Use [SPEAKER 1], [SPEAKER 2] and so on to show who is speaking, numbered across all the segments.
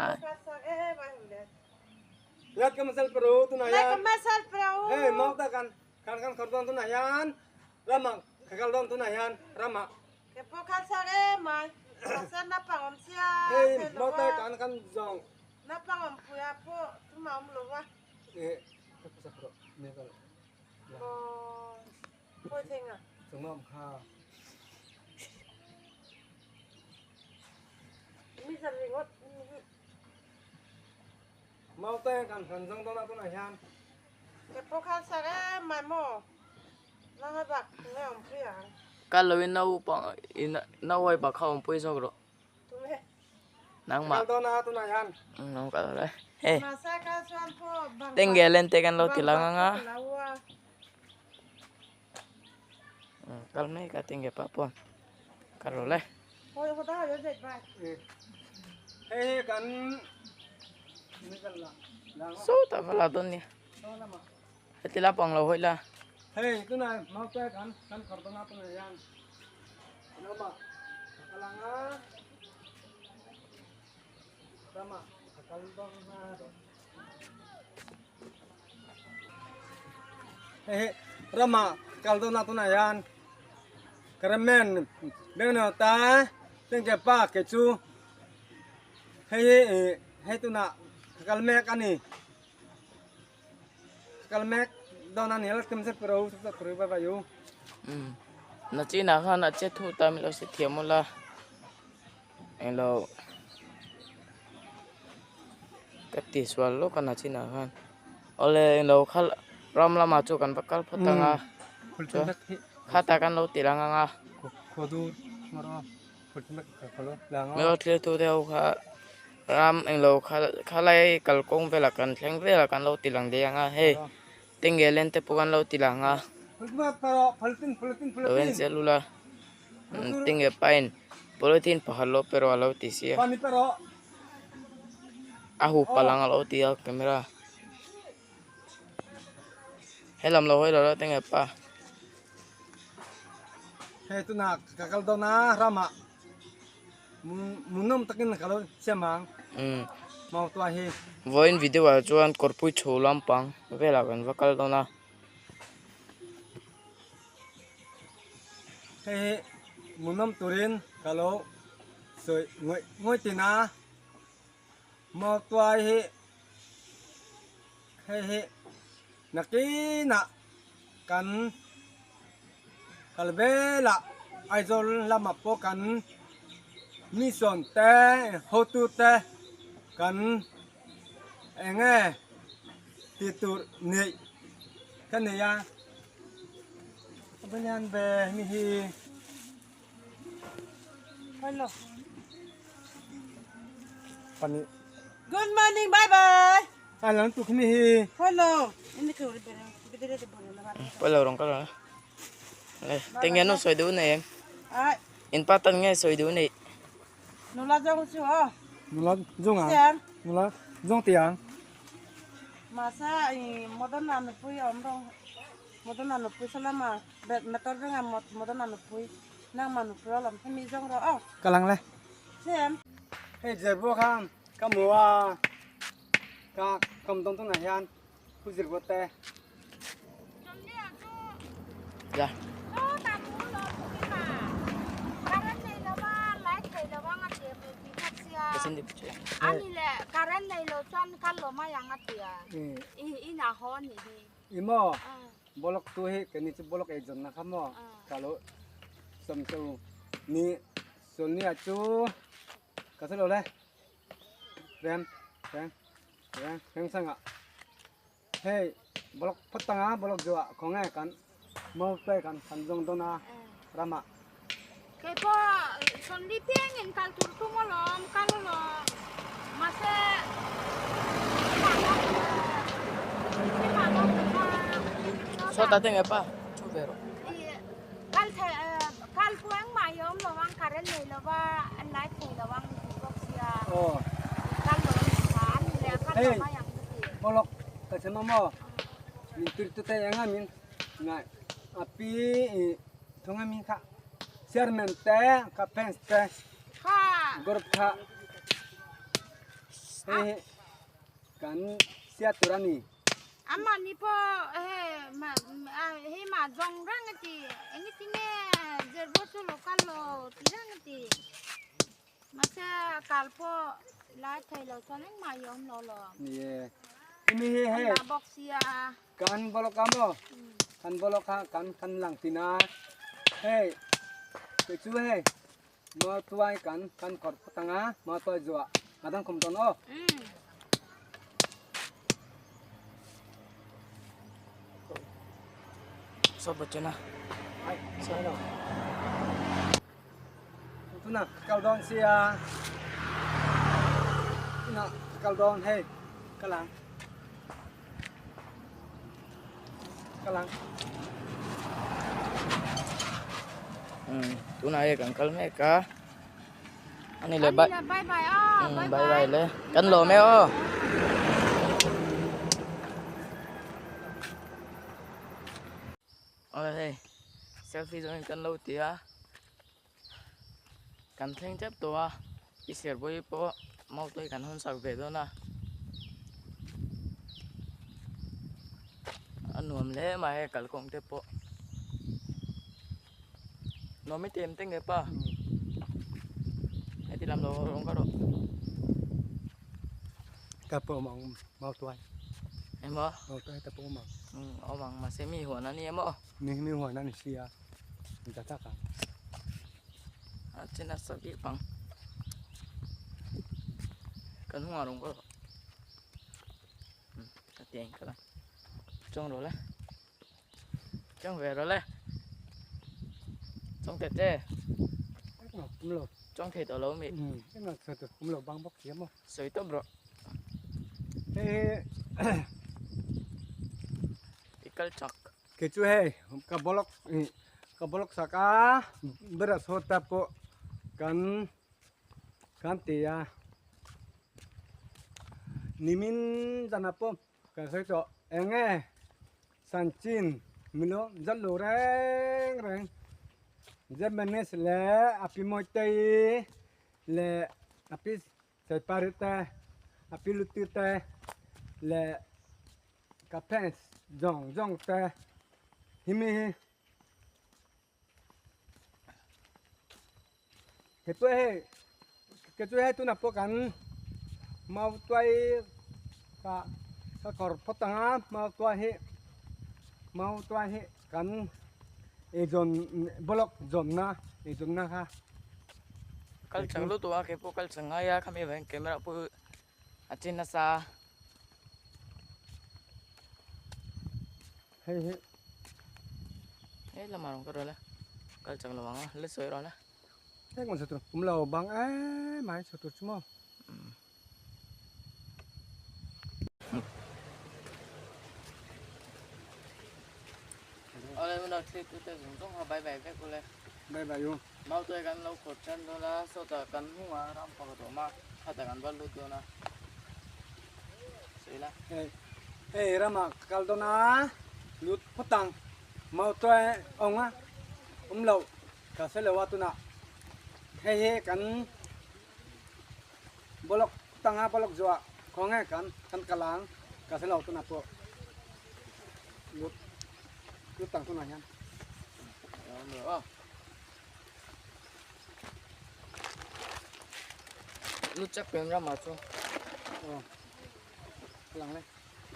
[SPEAKER 1] Ah.
[SPEAKER 2] Lihat ke masal peru tu
[SPEAKER 3] Lai
[SPEAKER 2] nayan.
[SPEAKER 3] kemasal perahu.
[SPEAKER 2] Mau tak kan kordon tu nayan. Rama kekaldon tu nayan. Rama.
[SPEAKER 3] Kepokan sare mai. Masa napang om sia.
[SPEAKER 2] Mau tak kan jong.
[SPEAKER 3] Napang om puya po. Tuma om luwa.
[SPEAKER 2] Kapasa peru. Ni kalau.
[SPEAKER 3] Po tenga.
[SPEAKER 2] Semua ha.
[SPEAKER 3] Mi saringot.
[SPEAKER 2] Mau tak kan jong tu nayan.
[SPEAKER 3] Kepokan sare mai mo. Nang bak ngai om puya.
[SPEAKER 1] Kalau ina upang ina nawai ba kau pui so gro.
[SPEAKER 3] Tume.
[SPEAKER 1] Nang ma.
[SPEAKER 2] Kaldon tu nayan.
[SPEAKER 1] Nang kalau le. Eh,
[SPEAKER 3] Masa ka suan po bang.
[SPEAKER 1] tenggelen tekan lo tilang nga.
[SPEAKER 3] Lawa.
[SPEAKER 1] Kalme ka tingge papon. Kalau le.
[SPEAKER 3] Hoi ho da yo dek bai.
[SPEAKER 2] Kan ini kan lah.
[SPEAKER 1] So ta pala don ni. Tila pang lo hoi la.
[SPEAKER 2] Itu na mau tak kan kordon tu nayan. Nama kalanga. Rama kaldon na. Rama kaldon tu nayan. Keremen beno ta tengke pa kecu. Tu na kalmek ani. Kalmek dona ni alat kemse perau sudah perau bayu.
[SPEAKER 1] Na china kha na che thu ta mi lo se thiamula. Elo. Kati swal lo kana china khan. Ole lo khal ram la ma chu kan bakal photanga. Khata kan lo tiranga nga.
[SPEAKER 2] Kodu maro fulmek kalau lango.
[SPEAKER 1] Me lo thile tu deu kha ram eng lo khalai kal kong vela kan thleng vela kan lo tilang de nga he. Tenggelen te pukan lo tilanga.
[SPEAKER 2] Fulmek pero fultin.
[SPEAKER 1] Loen celula. Tingge pain. Polotin pahalo pero alo tisia.
[SPEAKER 2] Pani pero
[SPEAKER 1] Ahu palang alo tia kamera. Helam lo hoi lo tingge pa.
[SPEAKER 2] itu na kakal dona rama. Munum takin kalau semang mau tuahi.
[SPEAKER 1] Voin video wa chuan korpui cholam pang vela kan vakal dona.
[SPEAKER 2] Munum turin kalau ngoi tina mau tuahi. Nakina kan kalbela aizol lama po kan mison te hotu te kan enge titur ni kan ya abanyan be mihi
[SPEAKER 3] Hello.
[SPEAKER 2] pani
[SPEAKER 3] Good morning, bye bye.
[SPEAKER 2] alang tu mihi
[SPEAKER 3] Hello. Ini ke udah beda de boleh lebat.
[SPEAKER 1] Pala rong kala. Le tingge no soy du ne.
[SPEAKER 3] Ai,
[SPEAKER 1] In patan nge soy du ne.
[SPEAKER 3] nula jong su oh.
[SPEAKER 2] nula zonga
[SPEAKER 3] Sian.
[SPEAKER 2] nula zong tiang
[SPEAKER 3] Masa modern anu pui om dong. Modern anu pui selama metor dengan modern anu pui. Nang manu problem kami jong ro oh.
[SPEAKER 2] kalang le
[SPEAKER 3] Sian.
[SPEAKER 2] jerbo kan kamu ah kam tong tu nayan kuzir bote
[SPEAKER 1] Ja. Kesin di piche.
[SPEAKER 4] Ani le karen nei lo chan kan lo ma yang atia. Ina ho ni hi.
[SPEAKER 2] imo bolok tuhi kini tu bolok ejon na kamo kalau samsu ni soni acu kasih oleh rem sanga hei bolok petanga bolok jua konge kan mau pe kan kanjong dona rama
[SPEAKER 4] Kepo son di piengin kal tur tu molom kal lo mase
[SPEAKER 1] So ta tingge pa. Chu vero.
[SPEAKER 4] kal puang mayom lo wang karen nei lo ba anai pui lo wang boksia
[SPEAKER 2] oh
[SPEAKER 4] kal lo san le kal lo ma yang
[SPEAKER 2] bolok kasih mama mintir tu teh yang amin ngai api tunga min kak Sherman teh, kapen teh,
[SPEAKER 4] ha
[SPEAKER 2] grup kak Hei kan siat turani.
[SPEAKER 4] Ama ni po ma jong rang ti ini tine jerbo su lokal lo tirang ti masa kalpo la thai lo soneng ma yom lo lo
[SPEAKER 2] Ye. Ini he
[SPEAKER 4] na bok sia
[SPEAKER 2] kan bolok kamu. Kan bolok kan lang tina. Hei. Kecu hei. Mau tuai kan kor tengah mau tuai jua. Madang kumton oh.
[SPEAKER 1] So baca na.
[SPEAKER 2] Ay, sana. Ito na, kaldon siya. Na, kaldon, hey. Kalang. Kalang.
[SPEAKER 1] Tuna ya kan kalme ka. Ani le bye.
[SPEAKER 4] bye bye oh
[SPEAKER 1] Bye bye le. Kan lo me oh. Ôi hey. Selfie rồi kan lâu tia. Kan theng chấp tua. Isir boy po mau tôi kan hon sak về đó na. Anuam le mà hay kal kong te po. Nó mới tìm tên người pa. Hay thì làm đồ không có độ.
[SPEAKER 2] Tapo mau tuai.
[SPEAKER 1] Em mo.
[SPEAKER 2] Mau tuai tapo mau.
[SPEAKER 1] Omang masih mi huan ani em mo.
[SPEAKER 2] Ni huwa na ni siya. Kita taka.
[SPEAKER 1] Cina sabi pang. Kan hung arong ko. Tiền ka lang. Trong rồi le. Trong về rồi le. Trong tết thế.
[SPEAKER 2] Kumlo.
[SPEAKER 1] Trong thịt ở lâu mi.
[SPEAKER 2] Cái nào sợ kumlo bang bok kiếm không?
[SPEAKER 1] Sợi tóc bro.
[SPEAKER 2] Hey.
[SPEAKER 1] Ikal chak.
[SPEAKER 2] Kecu hey, kabolok saka beras hota po kan tia nimin jana po kan sai to enge sanchin milo jallo reng jemenes le api moitei le api sai parita api lutita le kapens jong te himi cái tuổi tu nạp kan mau tuai ka kor potanga mau tuai he kan ejon bolok jonna ha
[SPEAKER 1] Kal chang lu tua ke po kal chang ya kami bang camera po achin na sa.
[SPEAKER 2] he
[SPEAKER 1] Eh lamarong ko rola. Kal chang lo wanga le soy rola.
[SPEAKER 2] thế còn satu kumlo bang mai satu cuma
[SPEAKER 1] Oleh mình clip tu te dùng tong bye bye ve ko le.
[SPEAKER 2] bye bye yo
[SPEAKER 1] Mau tu kan lo ko chan do la so ta kan hunga ram pa ko ma hata kan balu tu na. Sila.
[SPEAKER 2] hey rama kaldona lut potang mau tuai onga kumlo ka sele watu na he kan bolok tanga bolok jua konge kan kalang ka sele watu na po lut tang tu na yan
[SPEAKER 1] Oh. Lu chắc camera mà cho.
[SPEAKER 2] kalang le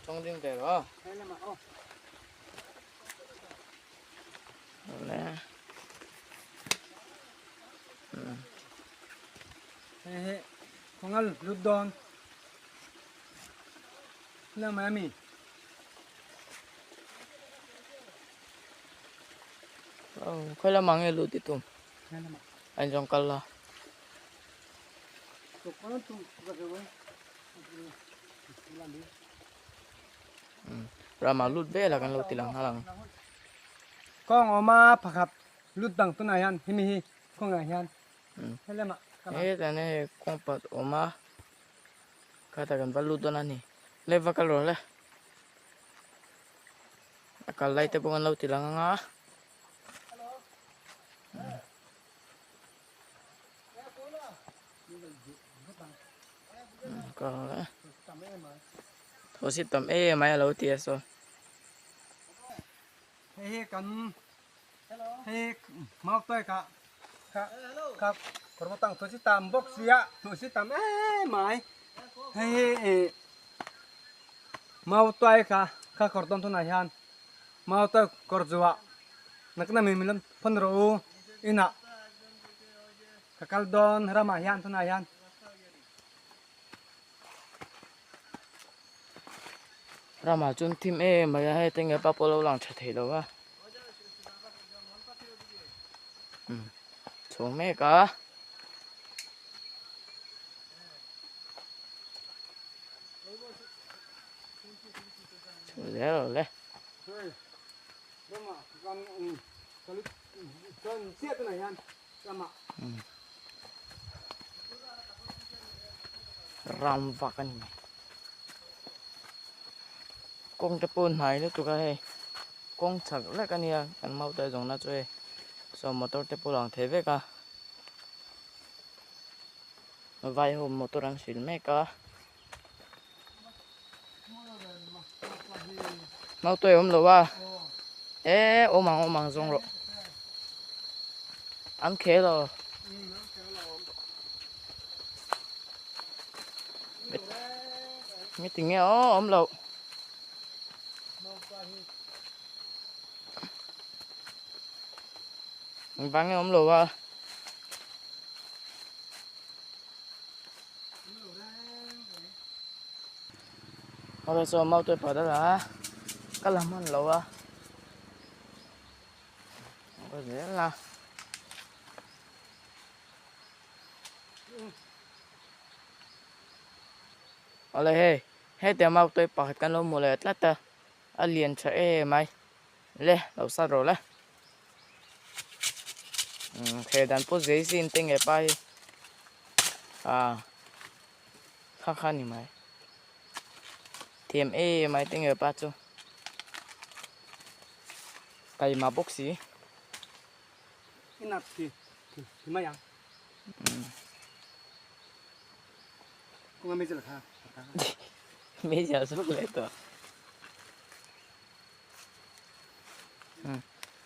[SPEAKER 1] Trong ding te ro.
[SPEAKER 2] hey lama oh
[SPEAKER 1] Le.
[SPEAKER 2] he kongal lut don lama mi
[SPEAKER 1] Khoi la mang lu ti tum.
[SPEAKER 2] hey lama
[SPEAKER 1] Anh trong kal la.
[SPEAKER 2] to kono tu ga we
[SPEAKER 1] Rama lut be la kan lo tilang halang.
[SPEAKER 2] kong oma phakap lut dang tu na yan himi hi kong a yan hey lama
[SPEAKER 1] Eh tane kompat oma. Katakan balu tu nani. Leva kal le. Akal lai te pongan lo tilang nga. có
[SPEAKER 2] tầm ấy mà
[SPEAKER 1] thôi xí tầm ê mày lâu tiệt rồi
[SPEAKER 2] hey kan hey mau tôi cả cả cả còn một tầng tôi sẽ tầm box ya tôi sẽ tầm mày hey mau tôi cả còn tông thôi này han mau tôi còn dua nak na mimilam panro ina kakaldon ramayan thôi này han
[SPEAKER 1] ra mà chun tim ê mày hay tên người bao lâu lòng chả thấy đâu á xuống mẹ cả rồi
[SPEAKER 2] Rama kan siap thôi này han rama
[SPEAKER 1] ram vạc anh mày con cái bồn này nữa tụi cái con chắc là cái này cái mau tay dùng nó chơi so motor cái bồn lòng thế vậy cả vài hôm motor đang xịn mẹ cả mau tuổi hôm lâu à ê ôm mang dùng rồi ăn khé rồi mấy tiếng nghe ôm lâu vắng nghe ôm lâu à bây giờ mau tuổi phải đó là cái làm ăn lâu à bây giờ là oleh he te mau tôi pa kan lo mo le tla ta alien cha e mai le lo sa ro la khe dan po zai sin teng e pai kha kha ni mai thêm e mai teng e pa chu kai ma boxi
[SPEAKER 2] ina thì mày à cũng mấy giờ là
[SPEAKER 1] mấy giờ xuất lệ to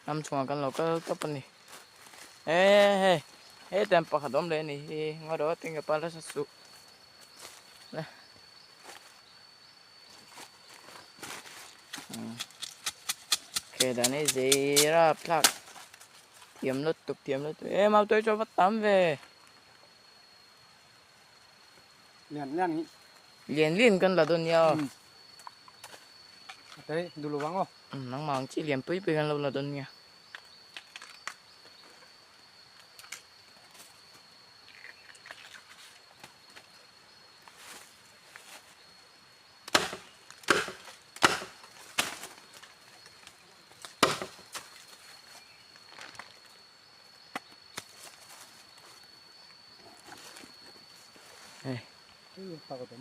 [SPEAKER 1] năm chuồng kan lo ka pan ni ê tem pa khadom le ni ngor do teng e pa la su khe dan e zera plak tiêm lốt tục ê mau tôi cho bắt tắm về
[SPEAKER 2] liền
[SPEAKER 1] liền cần là đơn nhau
[SPEAKER 2] đấy dulu bang oh
[SPEAKER 1] nắng mong chỉ liền túi gần lâu là đơn nha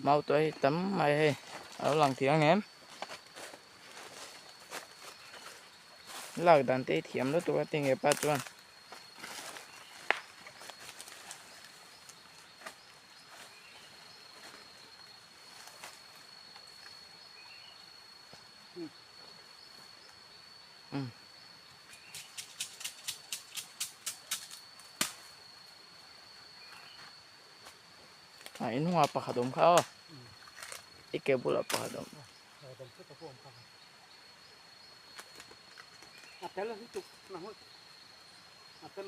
[SPEAKER 1] mau tôi tắm mày ở lần tiếng em là đàn tê thiểm đó tụi tình nghiệp ba chuan in hoa pa khadom kha ike bula pa khadom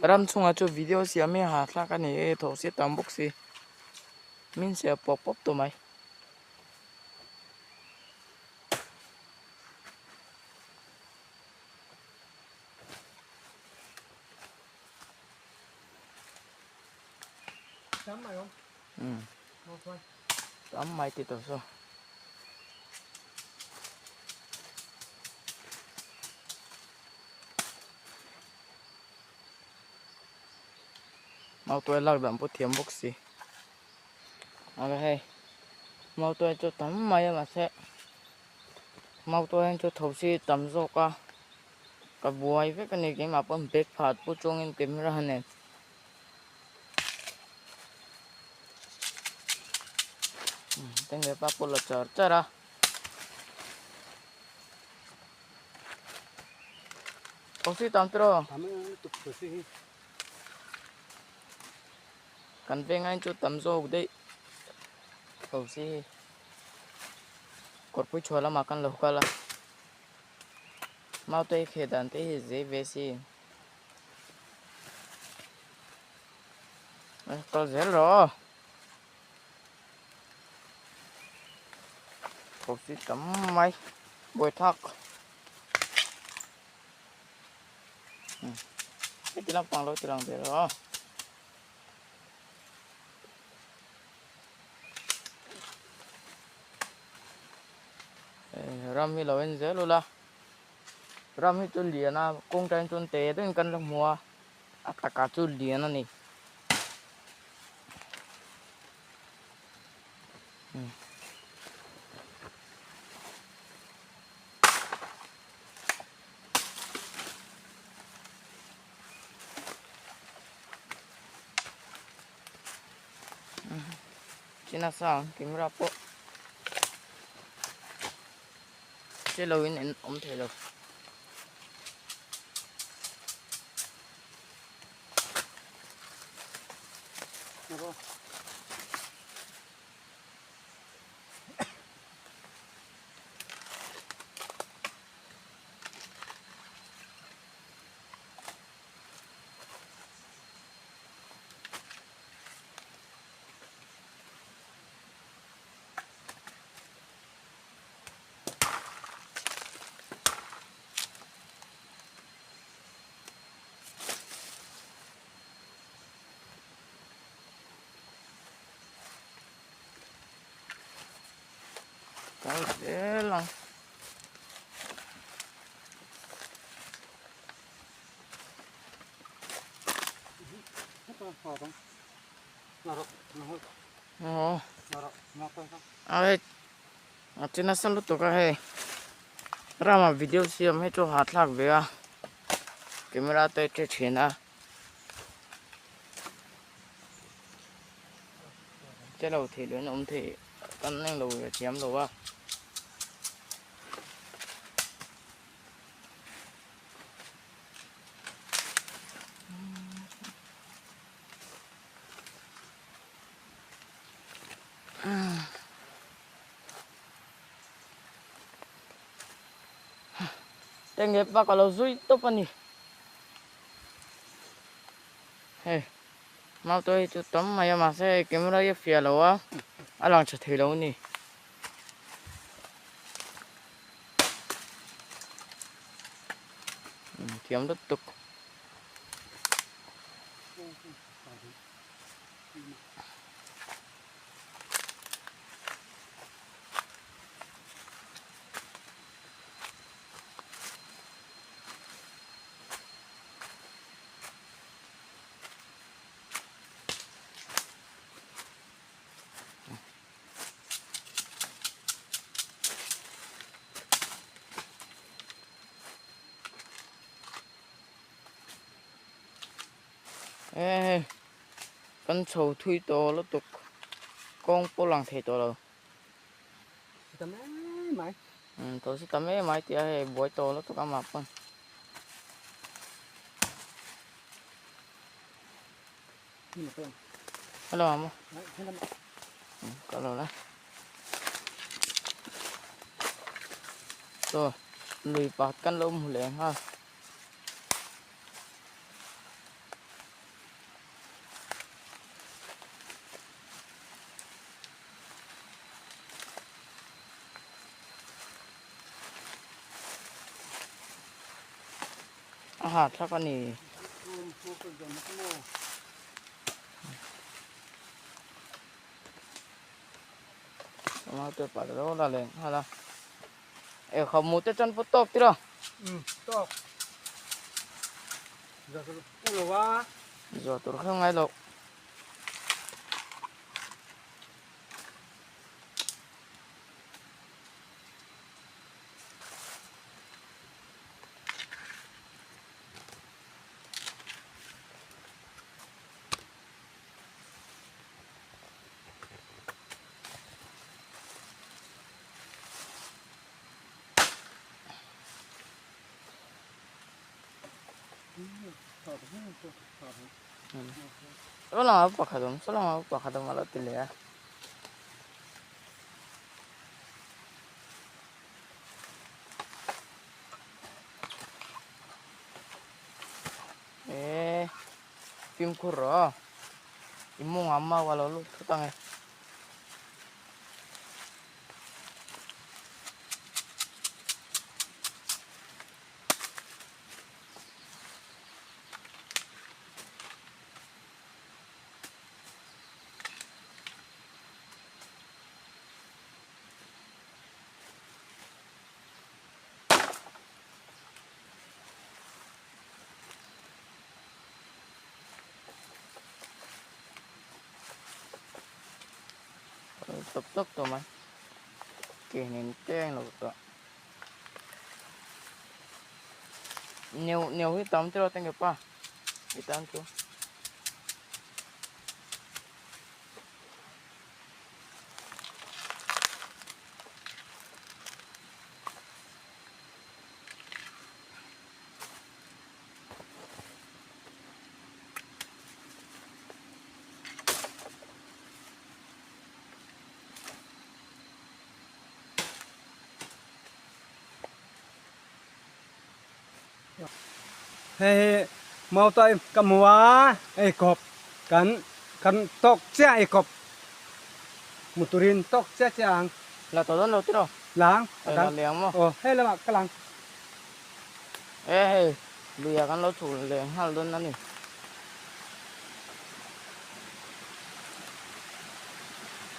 [SPEAKER 1] ram chunga chu video sia me ha thla ka ni tho se tam box si min se pop to mai
[SPEAKER 2] tắm mày không
[SPEAKER 1] tắm mai thì to so mau tôi lạc đầm bút thiếm box si hay mau tôi cho tắm mai mà sẽ mau tôi cho thầu si tắm rô cả buổi với cái này cái mà bấm bếp phạt bút chung in kiếm ra này Tinggal papul cara. Osi tamtro.
[SPEAKER 2] Kami untuk bersih.
[SPEAKER 1] Kan pengen cu tamzo udah. Osi. Korpui chola makan loh kala. Mau tuh kedan teh ze besi. Kalau zero. Osi tamai. Buat thak. Tilang pang lo tilang bero. Rami lo en zelo la. Rami tu liana kung tan chun te tu kan lo mua. Ataka tu liana ni. Cina sang kim rapo. Chelo in thelo.
[SPEAKER 2] Nako.
[SPEAKER 1] Kau selang.
[SPEAKER 2] Apa potong? Naruh, naruh,
[SPEAKER 1] Oh,
[SPEAKER 2] naruh, ngapa itu?
[SPEAKER 1] ay. Cina sang lu tu ka he. Rama video siam he tu hat lak bea. Kamera tu che chena. Chelo thì luyện thì căn năng lù chiếm lù à. Tengge pa kalau zui to pani. Hey. Mau tôi chú tấm mày mà sẽ camera ye phía lâu á. Alang chả thấy lâu nè. Tiêm đất tục. Ê, con sầu thui to nó tục. Con po lang thấy to rồi.
[SPEAKER 2] Tama mai.
[SPEAKER 1] Tôi sẽ tắm mấy mai tia buổi to nó tục ăn mập con.
[SPEAKER 2] Ini apa?
[SPEAKER 1] Halo mama.
[SPEAKER 2] Nah, ini
[SPEAKER 1] Kalau lah. Tuh, lipatkan lo mulai ha. Ah, siapa nih? Mau tuh pada lo lah leng, halah. Kamu tuh can putok tira.
[SPEAKER 2] Tok. Giờ tôi ulo wa.
[SPEAKER 1] Giờ tôi không ngay lo. Selama apa kadang malah tile ya. Film kurang. Imu ngama walau lu tutang ya. Tok tuh man. Kinin teng lo tuh. Nhiều hitam chứ teng apa? Hitam tuh.
[SPEAKER 2] Hei, mau tay kamua ekop kan tok cia ekop muturin tok cia ciang
[SPEAKER 1] Là tao lo tiro.
[SPEAKER 2] lang
[SPEAKER 1] Là liang mo.
[SPEAKER 2] oh hei lama kalang
[SPEAKER 1] Lu ya kan lo thủ liang hal don nani.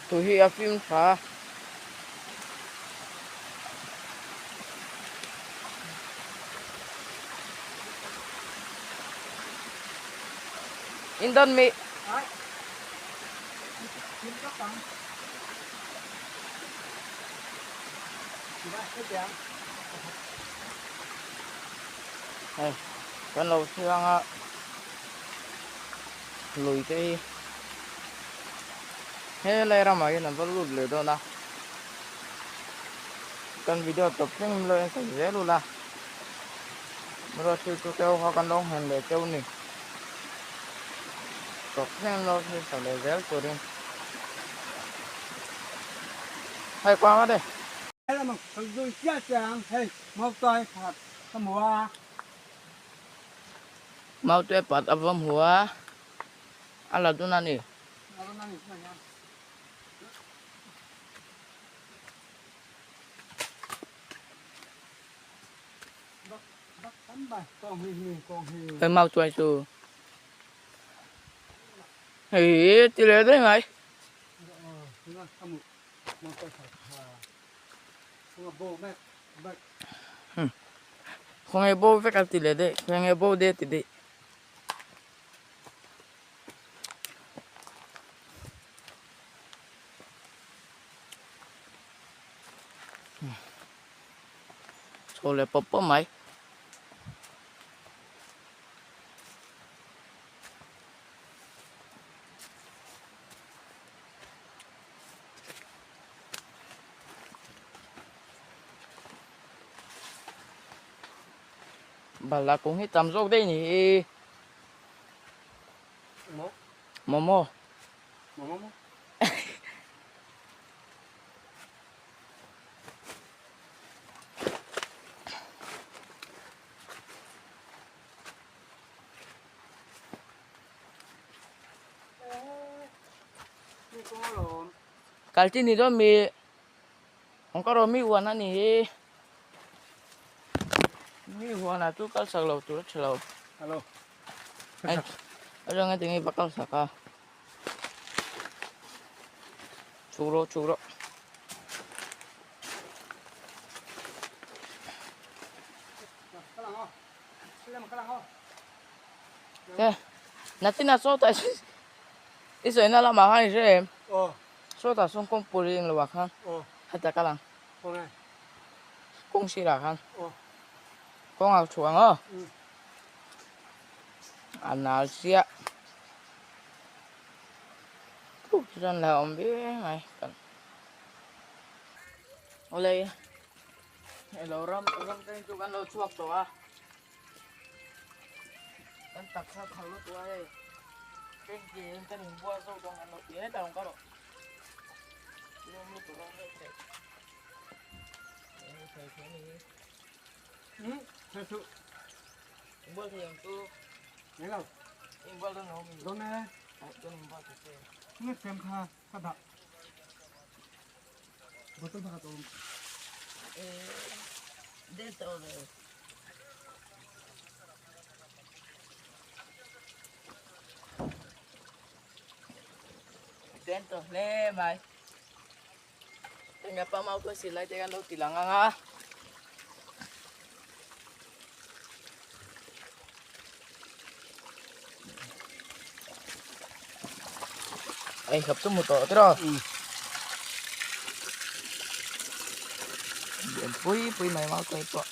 [SPEAKER 1] Tu hi a film sa. Indon mi. Kan lo siang lùi cái lại ra mà cái nó vẫn lùi lùi đâu na kan video tập phim lo cái dễ luôn là rồi tôi kêu họ kan đông hơn để kêu nè tập phim lo thì phải để dễ rồi đi hay quá mất đây
[SPEAKER 2] hei lama kalui cia ciang hei mau tay phạt kamua
[SPEAKER 1] mau tuh pat abam hua ala tuh nani phải mau chuối su thì lấy đấy mày không ai bố phải cái tỷ lệ đấy không ai bố đấy thì đấy số lệ bố bố mày bà là cũng hết tầm rốt đây nhỉ Momo kalti ni do mi không có rồi mi huan anh nhỉ mi huan là tu kal sạc lầu tu rất lầu
[SPEAKER 2] halo
[SPEAKER 1] anh ở trong cái tiếng bakal sạc à churo thế nanti na so tại iso ina la mahal ni em
[SPEAKER 2] oh
[SPEAKER 1] so ta song kong puring lo wakan
[SPEAKER 2] oh
[SPEAKER 1] hata kalang
[SPEAKER 2] oh này
[SPEAKER 1] kong si la kan
[SPEAKER 2] oh
[SPEAKER 1] kong ao chuang o
[SPEAKER 2] ừ.
[SPEAKER 1] anal sia tu chân là ông biết mày cần oleh hello ram cái chu kan lo chuak to a kan taksa kalau tua cái gì cái mình mua sâu trong ăn nó tía đâu có đâu nhưng mà tụi nó thầy thế này
[SPEAKER 2] thật sự
[SPEAKER 1] mua thì em cứ
[SPEAKER 2] đấy là
[SPEAKER 1] em mua nó mình
[SPEAKER 2] đó nè
[SPEAKER 1] cho mình mua thì
[SPEAKER 2] nghe xem kha kha đậm betul banget om
[SPEAKER 1] để tao rồi dentro le mai tengah pa mau ko sila jangan lo tilang nga gặp tu một tổ đó điện pui mày mau tới tổ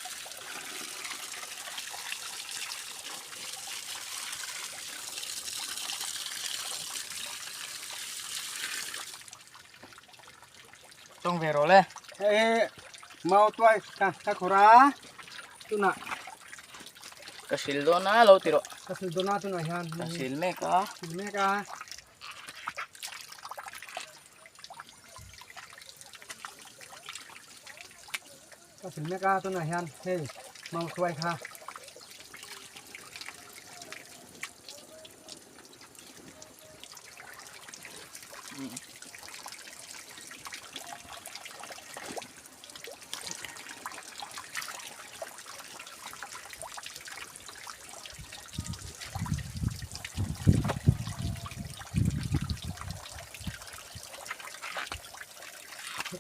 [SPEAKER 1] trong về rồi lên
[SPEAKER 2] mau tuai ka khora tu na
[SPEAKER 1] kasil do na lo tiro
[SPEAKER 2] kasil dona tu na yan
[SPEAKER 1] kasil me ka
[SPEAKER 2] kasil me ka tu na yan hey mau tuai kha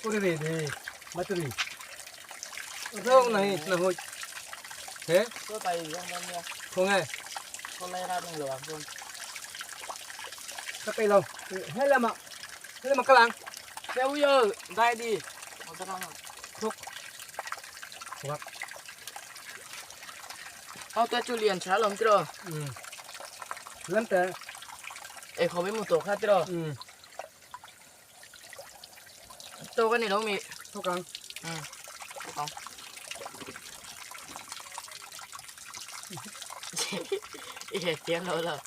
[SPEAKER 2] cô đi về mất rồi đâu này là hồi thế
[SPEAKER 1] số tay không bao nhiêu
[SPEAKER 2] không nghe
[SPEAKER 1] con lấy ra trong lửa luôn
[SPEAKER 2] các cây lâu hết là mà các làng
[SPEAKER 1] theo giờ đây đi một cái răng
[SPEAKER 2] thuốc thuốc
[SPEAKER 1] tôi chú liền trả lòng chưa
[SPEAKER 2] lắm thế
[SPEAKER 1] em không biết một tổ khác chưa tôi cái này đâu mì
[SPEAKER 2] thuốc căng
[SPEAKER 1] không tiếng nữa rồi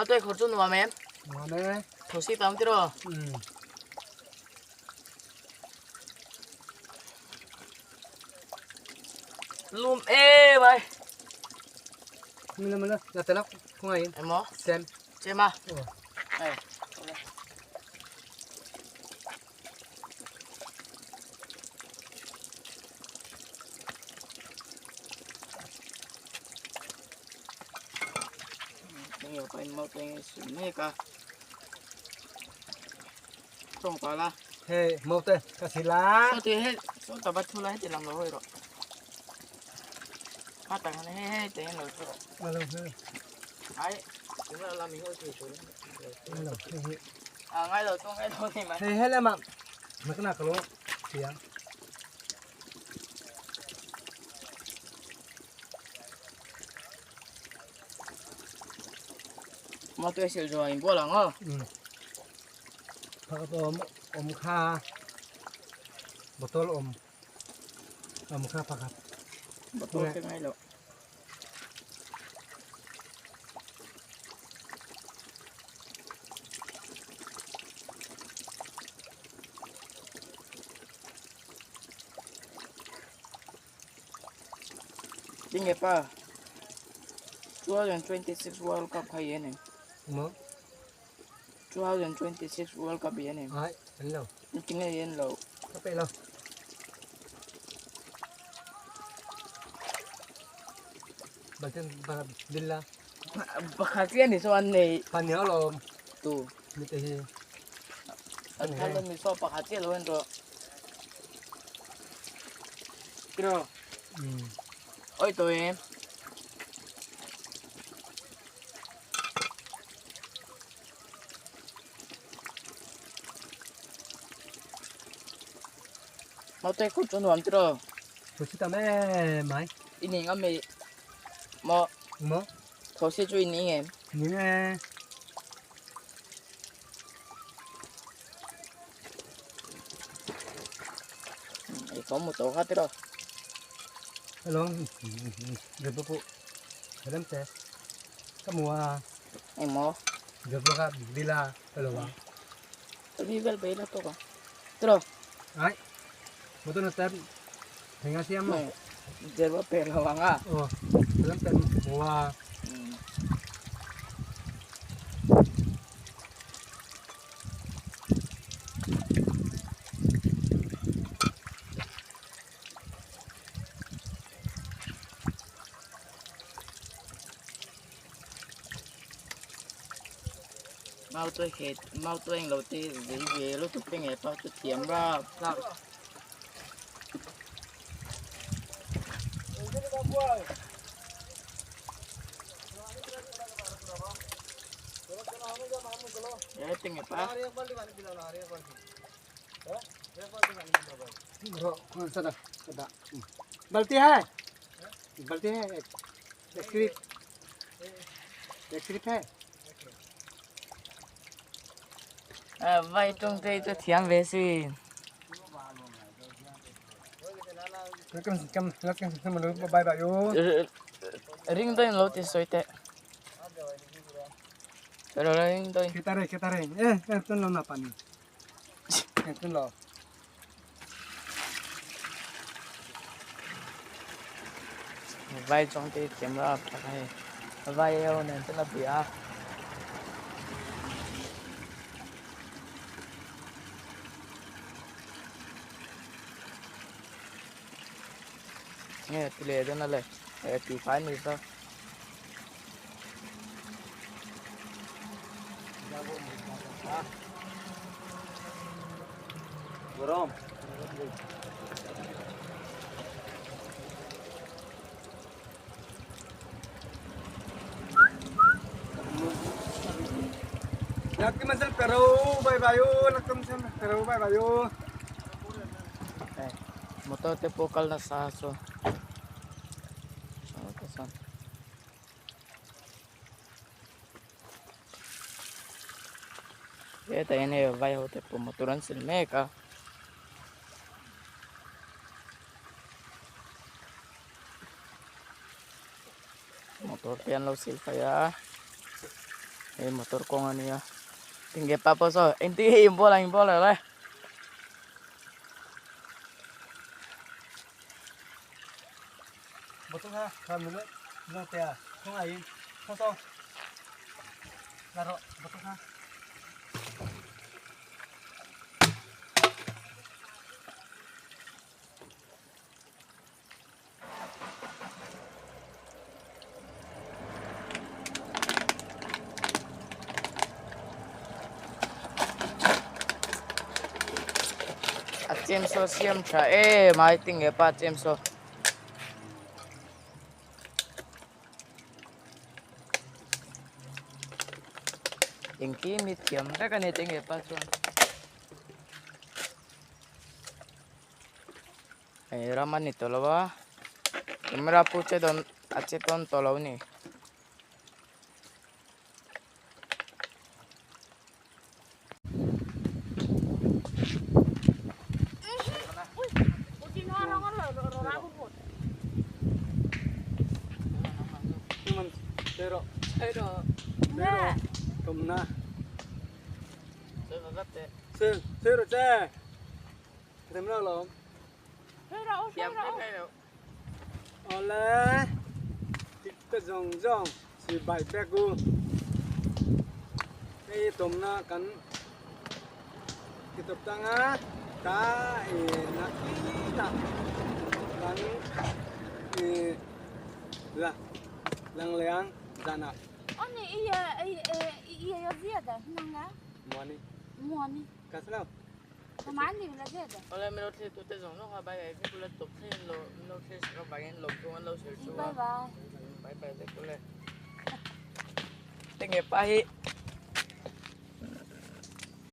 [SPEAKER 1] tôi khẩu trung mà em
[SPEAKER 2] mà đấy
[SPEAKER 1] khẩu xí tắm chưa lùm ê mày
[SPEAKER 2] mình là tên lắm không ai
[SPEAKER 1] em mó
[SPEAKER 2] xem
[SPEAKER 1] mà này nhiều cái mau cái sủi mê cả không phải là
[SPEAKER 2] hey mau tê kasil lá
[SPEAKER 1] số tiền hết số tao bắt thu lấy thì làm rồi rồi bắt tao này hết tiền rồi
[SPEAKER 2] mà lâu
[SPEAKER 1] ấy chúng ta làm mình hơi thử xuống
[SPEAKER 2] lâu
[SPEAKER 1] ngay đầu tôi ngay đầu thì mà
[SPEAKER 2] hey hết là mà cái nào có tiếng
[SPEAKER 1] mà tôi sẽ rồi anh bố lắng không
[SPEAKER 2] ผักอมคาบอตลอมคาผัก
[SPEAKER 1] bắt tôi cái ngay rồi Tiếng nghiệp à 2026 World Cup hay vậy này
[SPEAKER 2] มั้ง
[SPEAKER 1] 2026 World Cup vậy này
[SPEAKER 2] ไอ้เห็นแล้ว
[SPEAKER 1] chính là yên lầu
[SPEAKER 2] ก็ไปแล้วบัดนี้บัดดินละ
[SPEAKER 1] bạc hạt kia thì sao ăn này
[SPEAKER 2] ปันเหนียวลม
[SPEAKER 1] tù
[SPEAKER 2] มีแต่เฮ
[SPEAKER 1] ăn thay lên mình so bạc hạt kia luôn rồi kìa
[SPEAKER 2] อืม
[SPEAKER 1] ôi tụi em mau tay cút cho nó ăn chưa
[SPEAKER 2] ตัวชิตาแม่ไหม
[SPEAKER 1] ini ngami mau
[SPEAKER 2] มั้ง
[SPEAKER 1] thầu xe chui ní em
[SPEAKER 2] Nhìn nè.
[SPEAKER 1] có một tổ khác thế rồi
[SPEAKER 2] Hello. Được bố phụ. Hello tè. Kamu
[SPEAKER 1] em mau
[SPEAKER 2] được bố ka bila hello ba.
[SPEAKER 1] tapi bel bela to ka terus
[SPEAKER 2] Ai. Betul na tè. Hingga siam mo.
[SPEAKER 1] jerba bela wanga
[SPEAKER 2] Oh. Hello tè. Wah.
[SPEAKER 1] mau tôi hết mau tôi anh đầu tiên gì về lúc tôi bên hết bao tôi tiệm ra sao ya tinggal apa
[SPEAKER 2] Bro, कौन सा दा? बाल्टी है? बाल्टी है? एक स्क्रिप है?
[SPEAKER 1] vay trong đây tôi thiam về xin
[SPEAKER 2] Lakan malu bye bye yo.
[SPEAKER 1] ring tôi lâu thì soi tệ rồi ring tôi
[SPEAKER 2] Kita re. Tun lo na pani. Tun lo.
[SPEAKER 1] vay trong đây thiam ra phải vay yêu nên tức là bịa nghe thì lệ đó là thì phải như sao
[SPEAKER 2] Borom. Laki masal pero bye bye yo. Lakum sam pero bye bye yo.
[SPEAKER 1] motor te pokal na sa so kesan ya tayo na vay hote po motoran silmeka motor pian lo sil kaya motor ko nga niya tingge pa po so hindi imbola le
[SPEAKER 2] Betul ha? Kamu le. No te a. Không ai. Không sao. Laro, betul ha?
[SPEAKER 1] at so siyam siya mai tingge pa so Tingki mit kiam ra kan tingge pa so raman ito lawa kamera puche don ache ton tolaw ni
[SPEAKER 2] Cuman pero tumna. Sero che. Tem lo lo.
[SPEAKER 1] kiam kayo
[SPEAKER 2] Oleh. Kita jong si bai peku. Ni tumna kan kita tanga ta nakina kan lah lang leang dana
[SPEAKER 4] 언니 이게 여기야다 희망가
[SPEAKER 2] money
[SPEAKER 4] 뭐니
[SPEAKER 2] kaslo
[SPEAKER 4] 많이 그러지다
[SPEAKER 1] wala meron si tute zong no ka bay ay kulat tok lo fish ka bagin lo tuan lo sir so
[SPEAKER 4] 바이바이
[SPEAKER 1] bye bye de kulat tingge pa hi